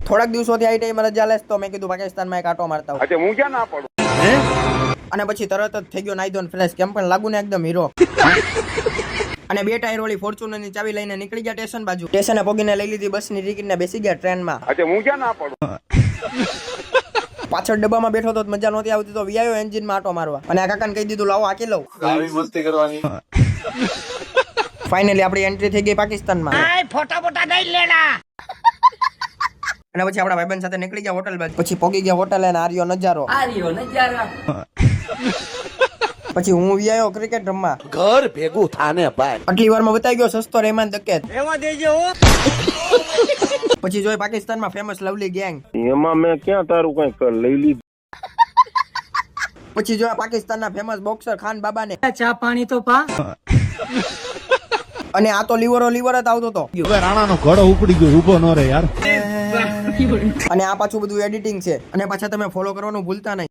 થોડાક દિવસોથી આ ટાઈમ રજા લેસ તો મેં કીધું પાકિસ્તાનમાં એક આટો મારતા अच्छा હું ક્યાં ના પડું અને પછી તરત જ થઈ ગયો નાઈદોન ફ્લેશ કેમ પણ લાગુ ને એકદમ હીરો અને 2 ટાયર વાળી ફોર્ચ્યુનર ની ચાવી લઈને નીકળી ગયા સ્ટેશન બાજુ સ્ટેશને પગીને લઈ લીધી બસની ટિકિટ ને બેસી ગયા ટ્રેનમાં अच्छा હું ક્યાં ના પડું પાછળ ડબ્બામાં બેઠો તો મજા નહોતી આવતી તો વીઆઈઓ એન્જિનમાં આટો મારવા અને આ કાકાને કહી દીધું લાવો આકી લઉં આવી મસ્તી કરવાની ફાઇનલી આપણી એન્ટ્રી થઈ ગઈ પાકિસ્તાનમાં ફોટા બોટા નહીં લેના અને પછી આપણા ભાઈબંધ સાથે નીકળી ગયા હોટલ બાજુ પછી પોગી ગયા હોટલ અને આર્યો નજારો પછી હું વીઆઈઓ ક્રિકેટ રમવા ઘર ભેગું થાને ભાઈ આટલી વારમાં બતાવી ગયો સસ્તો રહેમાન દકેત એમાં દેજો પછી જોઈ પાકિસ્તાનમાં ફેમસ લવલી ગેંગ એમાં મેં ક્યાં તારું કઈ લઈ લીધું પછી જોયા પાકિસ્તાનના ફેમસ બોક્સર ખાન બાબાને ચા પાણી તો પા અને આ તો લીવર જ આવતો હતો હવે રાણાનો ઘોડો ઉપડી ગયો ઊભો ન રહે યાર અને આ પાછું બધું એડિટિંગ છે અને પાછા તમે ફોલો કરવાનું ભૂલતા નહીં